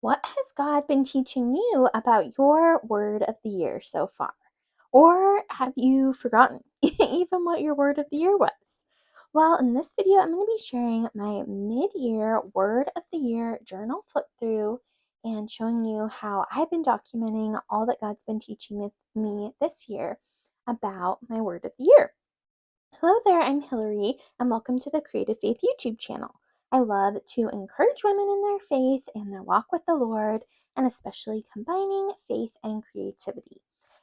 What has God been teaching you about your word of the year so far? Or have you forgotten even what your word of the year was? Well, in this video, I'm going to be sharing my mid year word of the year journal flip through and showing you how I've been documenting all that God's been teaching me this year about my word of the year. Hello there, I'm Hillary, and welcome to the Creative Faith YouTube channel. I love to encourage women in their faith and their walk with the Lord, and especially combining faith and creativity.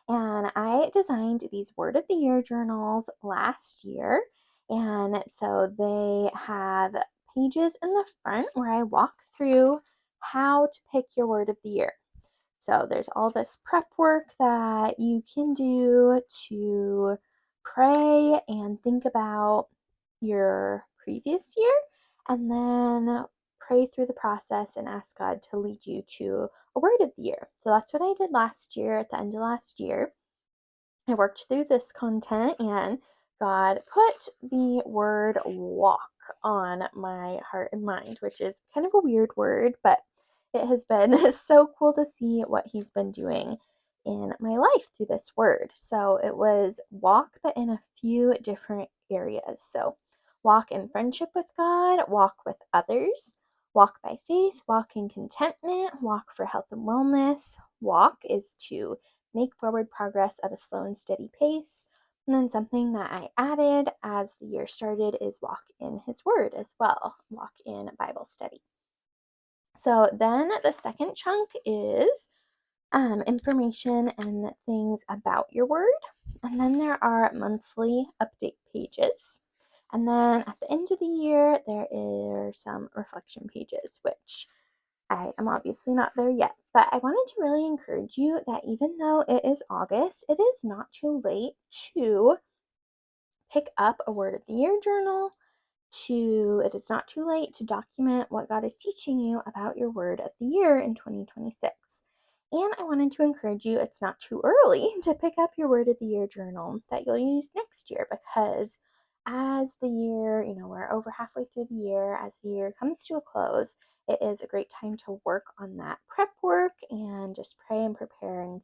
And I designed these Word of the Year journals last year, and so they have pages in the front where I walk through how to pick your Word of the Year. So there's all this prep work that you can do to pray and think about your previous year, and then pray through the process and ask God to lead you to a word of the year. So that's what I did last year at the end of last year. I worked through this content and God put the word walk on my heart and mind, which is kind of a weird word, but it has been so cool to see what He's been doing in my life through this word. So it was walk, but in a few different areas. So walk in friendship with God, walk with others, walk by faith, walk in contentment, walk for health and wellness. Walk is to make forward progress at a slow and steady pace. And then something that I added as the year started is walk in His Word as well, walk in Bible study. So then the second chunk is information and things about your word. And then there are monthly update pages. And then at the end of the year, there are some reflection pages, which I am obviously not there yet, but I wanted to really encourage you that even though it is August, it is not too late to pick up a Word of the Year journal. It is not too late to document what God is teaching you about your Word of the Year in 2026. And I wanted to encourage you, it's not too early to pick up your Word of the Year journal that you'll use next year, because as the year, we're over halfway through the year, as the year comes to a close, it is a great time to work on that prep work and just pray and prepare and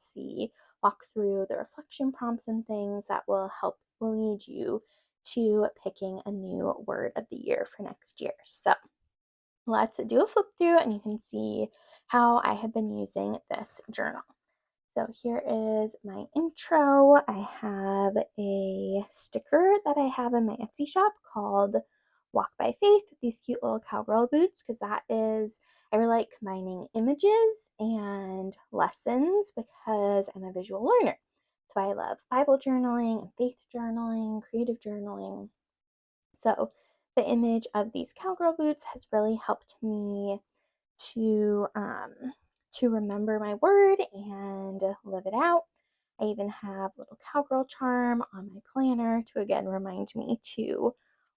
walk through the reflection prompts and things that will help lead you to picking a new word of the year for next year. So let's do a flip through and you can see how I have been using this journal. So here is my intro. I have a sticker that I have in my Etsy shop called Walk by Faith with these cute little cowgirl boots, because I really like combining images and lessons because I'm a visual learner. So I love Bible journaling and faith journaling, creative journaling. So the image of these cowgirl boots has really helped me to remember my word and live it out. I even have a little cowgirl charm on my planner to again remind me to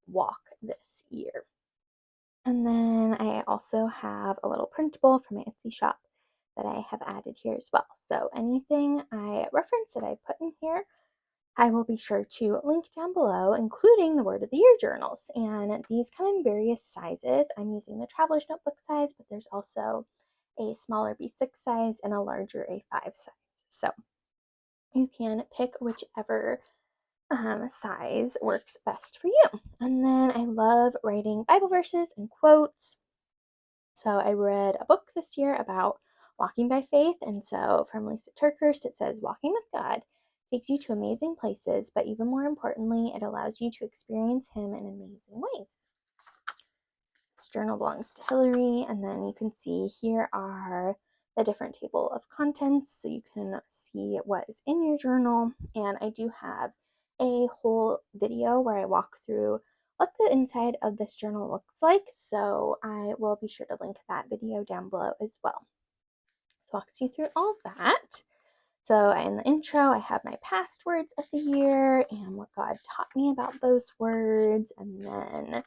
walk this year. And then I also have a little printable from my Etsy shop that I have added here as well. So anything I reference that I put in here, I will be sure to link down below, including the Word of the Year journals. And these come in various sizes. I'm using the Traveler's Notebook size, but there's also a smaller B6 size and a larger A5 size. So you can pick whichever size works best for you. And then I love writing Bible verses and quotes. So I read a book this year about walking by faith. And so from Lisa TerKeurst, it says, "Walking with God takes you to amazing places, but even more importantly, it allows you to experience Him in amazing ways." This journal belongs to Hillary. And then you can see here are the different table of contents so you can see what is in your journal. And I do have a whole video where I walk through what the inside of this journal looks like. So I will be sure to link that video down below as well. So walks you through all of that. So in the intro, I have my past words of the year and what God taught me about those words. And then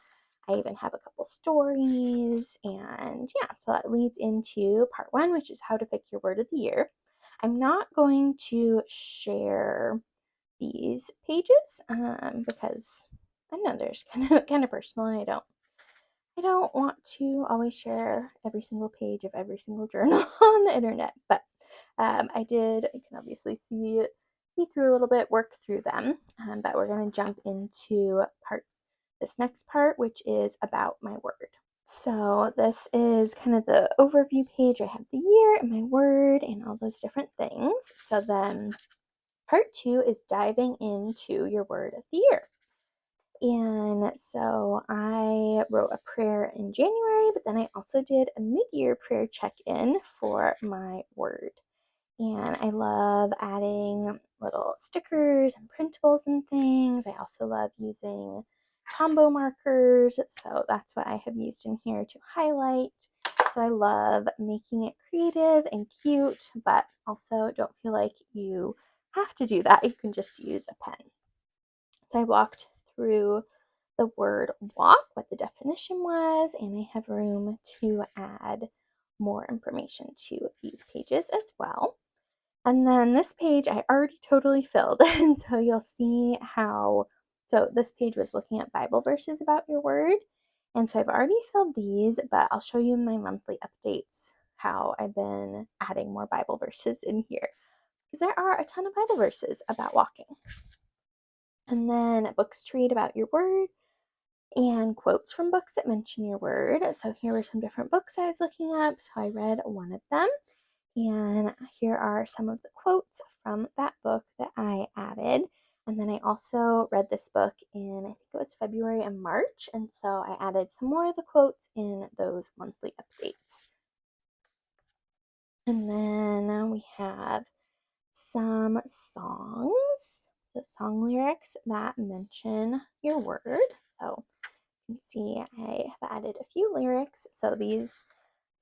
I even have a couple stories. And yeah, so that leads into part one, which is how to pick your word of the year. I'm not going to share these pages because I know they're kind of personal and I don't want to always share every single page of every single journal on the internet, but I did. You can obviously see through a little bit, work through them. But we're going to jump into this next part, which is about my word. So this is kind of the overview page. I have the year and my word and all those different things. So then part 2 is diving into your word of the year. And so I wrote a prayer in January, but then I also did a mid-year prayer check-in for my word. And I love adding little stickers and printables and things. I also love using Tombow markers, so that's what I have used in here to highlight. So I love making it creative and cute, but also don't feel like you have to do that. You can just use a pen. So I walked through the word walk, what the definition was, and I have room to add more information to these pages as well. And then this page I already totally filled, and so you'll see how, so this page was looking at Bible verses about your word, and so I've already filled these, but I'll show you in my monthly updates how I've been adding more Bible verses in here, because there are a ton of Bible verses about walking. And then books to read about your word, and quotes from books that mention your word. So here were some different books I was looking up, so I read one of them. And here are some of the quotes from that book that I added. And then I also read this book in, I think it was February and March. And so I added some more of the quotes in those monthly updates. And then we have some songs, so song lyrics that mention your word. So you can see I have added a few lyrics. So these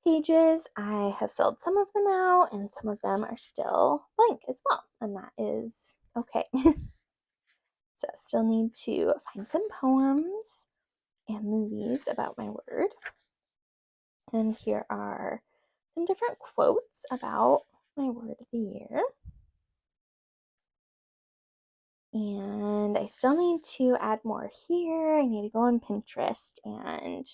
pages, I have filled some of them out and some of them are still blank as well, and that is okay. So I still need to find some poems and movies about my word. And here are some different quotes about my word of the year. And I still need to add more here. I need to go on Pinterest and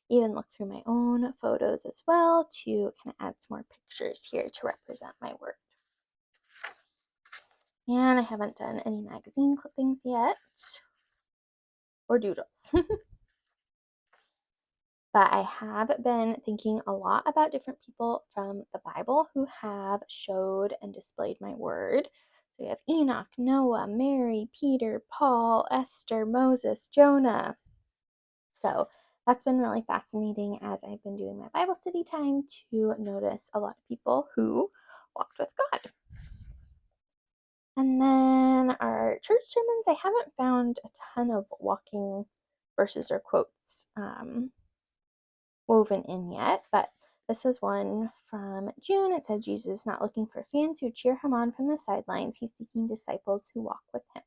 even look through my own photos as well to kind of add some more pictures here to represent my word. And I haven't done any magazine clippings yet, or doodles. But I have been thinking a lot about different people from the Bible who have showed and displayed my word. So we have Enoch, Noah, Mary, Peter, Paul, Esther, Moses, Jonah. So that's been really fascinating as I've been doing my Bible study time to notice a lot of people who walked with God. And then our church sermons, I haven't found a ton of walking verses or quotes woven in yet, but this is one from June. It said, Jesus is not looking for fans who cheer him on from the sidelines. He's seeking disciples who walk with him.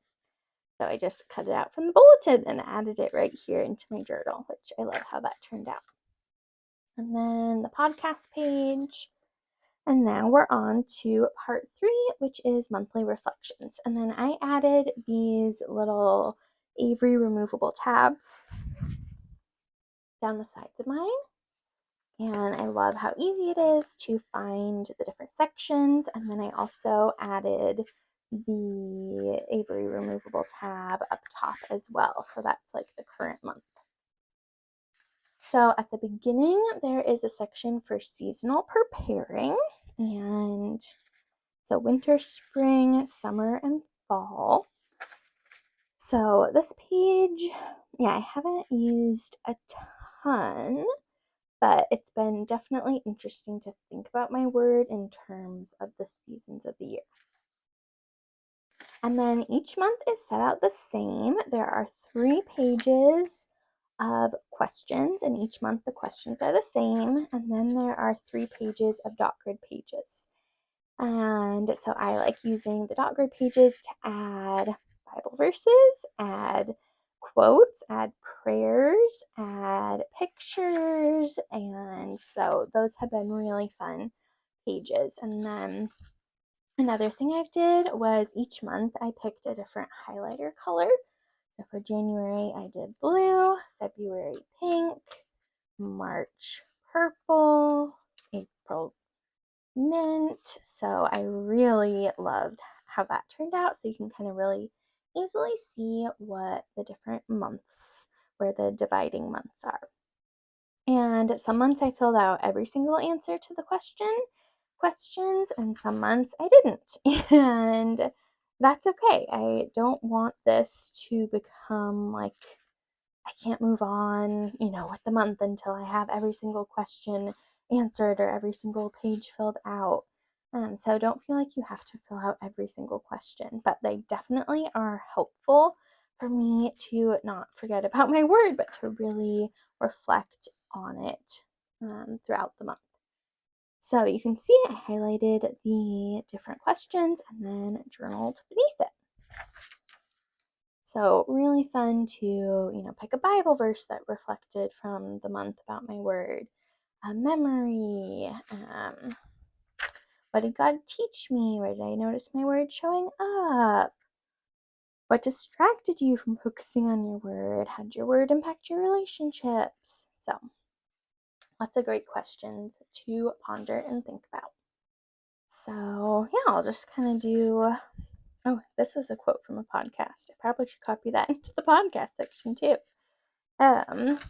So I just cut it out from the bulletin and added it right here into my journal, which I love how that turned out. And then the podcast page. And now we're on to part 3, which is monthly reflections. And then I added these little Avery removable tabs down the sides of mine. And I love how easy it is to find the different sections. And then I also added the Avery removable tab up top as well. So that's like the current month. So at the beginning, there is a section for seasonal preparing. And so winter, spring, summer, and fall. So this page, yeah, I haven't used a ton, but it's been definitely interesting to think about my word in terms of the seasons of the year. And then each month is set out the same. There are 3 pages of questions, and each month the questions are the same. And then there are 3 pages of dot grid pages. And so I like using the dot grid pages to add Bible verses, add quotes, add prayers, add pictures, and so those have been really fun pages. And then another thing I did was each month I picked a different highlighter color. So for January I did blue, February pink, March purple, April mint. So I really loved how that turned out. So you can kind of really easily see what the different months, where the dividing months are. And some months I filled out every single answer to the questions, and some months I didn't. And that's okay. I don't want this to become like I can't move on, with the month until I have every single question answered or every single page filled out. So don't feel like you have to fill out every single question, but they definitely are helpful for me to not forget about my word, but to really reflect on it throughout the month. So you can see I highlighted the different questions and then journaled beneath it. So really fun to, pick a Bible verse that reflected from the month about my word, a memory, what did God teach me? Where did I notice my word showing up? What distracted you from focusing on your word? How did your word impact your relationships? So lots of great questions to ponder and think about. So yeah, I'll just kind of do. Oh, this is a quote from a podcast. I probably should copy that into the podcast section too.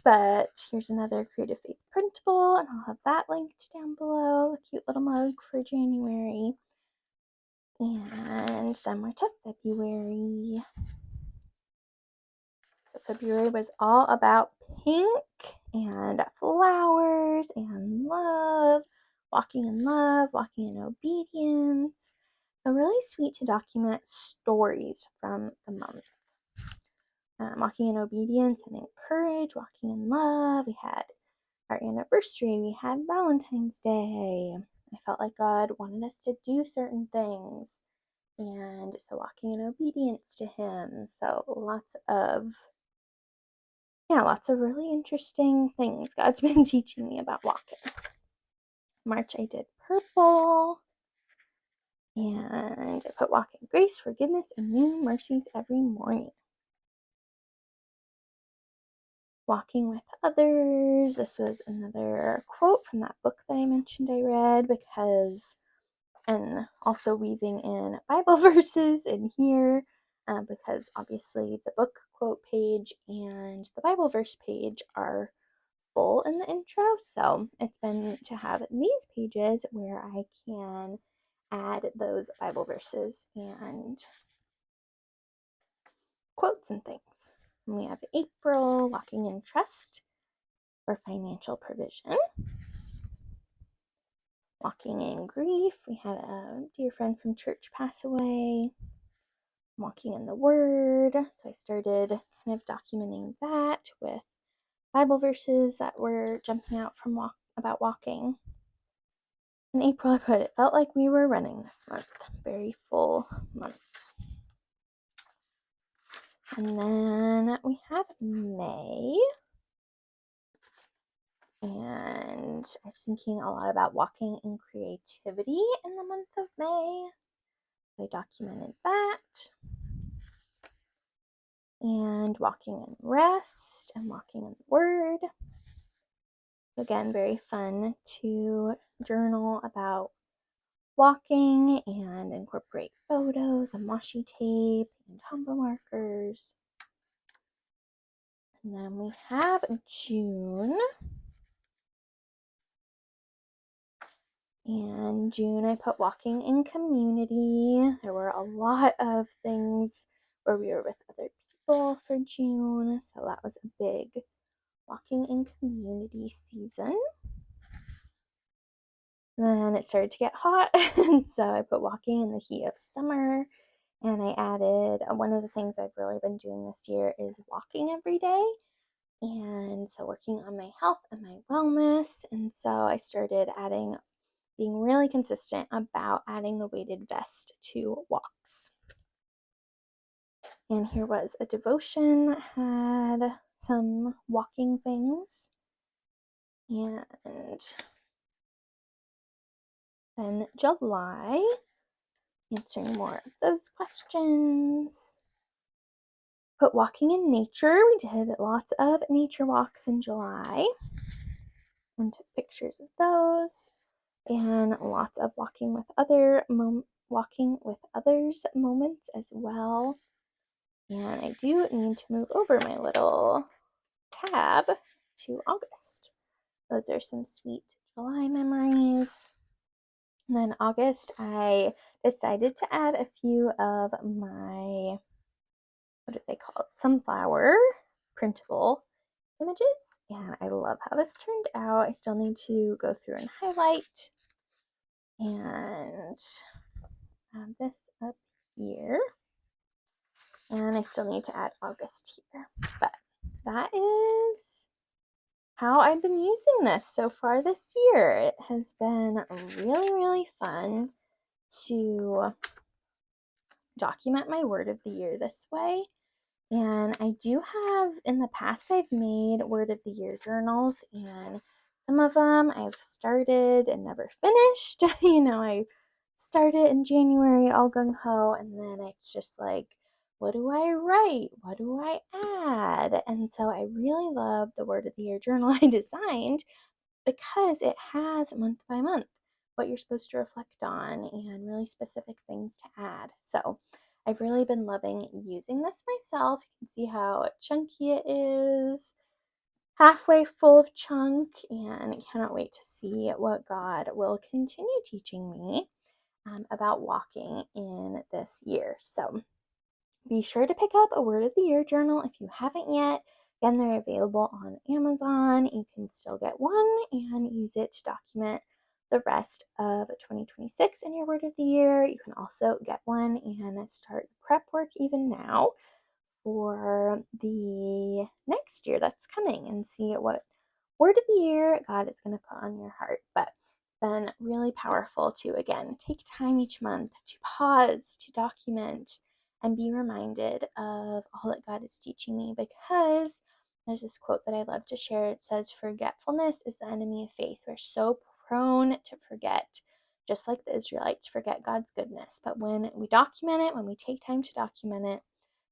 But here's another Creative Faith printable, and I'll have that linked down below. A cute little mug for January. And then we're to February. So February was all about pink and flowers and love, walking in obedience. So really sweet to document stories from the month. Walking in obedience and encourage, walking in love. We had our anniversary, we had Valentine's Day. I felt like God wanted us to do certain things. And so walking in obedience to Him. So lots of really interesting things God's been teaching me about walking. March, I did purple. And I put walk in grace, forgiveness, and new mercies every morning. Walking with others. This was another quote from that book that I mentioned I read, and also weaving in Bible verses in here, because obviously the book quote page and the Bible verse page are full in the intro. So it's been to have these pages where I can add those Bible verses and quotes and things. And we have April, walking in trust for financial provision. Walking in grief, we had a dear friend from church pass away. Walking in the Word, so I started kind of documenting that with Bible verses that were jumping out from about walking. In April, I put it felt like we were running this month. Very full month. And then we have May. And I was thinking a lot about walking in creativity in the month of May. I documented that. And walking in rest and walking in the Word. Again, very fun to journal about walking and incorporate photos and washi tape and Tombow markers. And then we have June. And June, I put walking in community. There were a lot of things where we were with other people for June. So that was a big walking in community season. And then it started to get hot. And so I put walking in the heat of summer. And I added one of the things I've really been doing this year is walking every day. And so working on my health and my wellness. And so I started being really consistent about adding the weighted vest to walks. And here was a devotion that had some walking things. And then July, answering more of those questions. Put walking in nature. We did lots of nature walks in July. and took pictures of those, and lots of walking with others moments as well. And I do need to move over my little tab to August. Those are some sweet July memories. And then August, I decided to add a few of my, what do they call it? Sunflower printable images. And I love how this turned out. I still need to go through and highlight and add this up here. And I still need to add August here. But that is how I've been using this so far this year. It has been really, really fun to document my word of the year this way. And I do have, in the past, I've made word of the year journals, and some of them I've started and never finished. I started in January all gung ho, and then it's just like, what do I write? What do I add? And so I really love the word of the year journal I designed because it has month by month what you're supposed to reflect on and really specific things to add. So I've really been loving using this myself. You can see how chunky it is, halfway full of chunk, and I cannot wait to see what God will continue teaching me about walking in this year. So be sure to pick up a Word of the Year journal if you haven't yet. Again, they're available on Amazon. You can still get one and use it to document the rest of 2026 in your Word of the Year. You can also get one and start prep work even now for the next year that's coming and see what word of the year God is going to put on your heart. But it's been really powerful to, again, take time each month to pause, to document, and be reminded of all that God is teaching me, because there's this quote that I love to share. It says, "Forgetfulness is the enemy of faith." We're so prone to forget, just like the Israelites, forget God's goodness. But when we document it, when we take time to document it,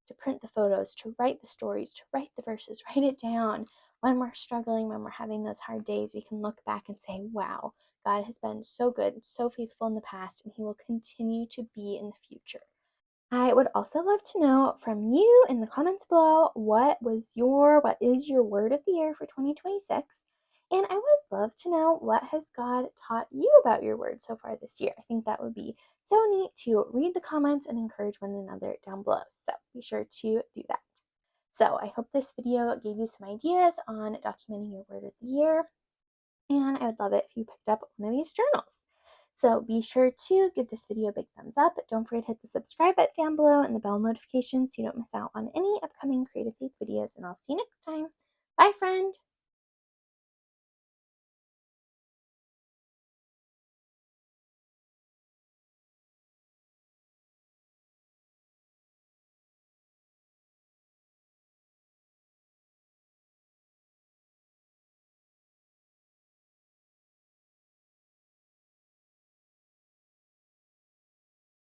to print the photos, to write the stories, to write the verses, write it down. When we're struggling, when we're having those hard days, we can look back and say, wow, God has been so good, so faithful in the past, and He will continue to be in the future. I would also love to know from you in the comments below what is your word of the year for 2026. And I would love to know, what has God taught you about your word so far this year? I think that would be so neat to read the comments and encourage one another down below. So be sure to do that. So I hope this video gave you some ideas on documenting your word of the year. And I would love it if you picked up one of these journals. So be sure to give this video a big thumbs up. Don't forget to hit the subscribe button down below and the bell notification so you don't miss out on any upcoming Creative Faith videos. And I'll see you next time. Bye, friend.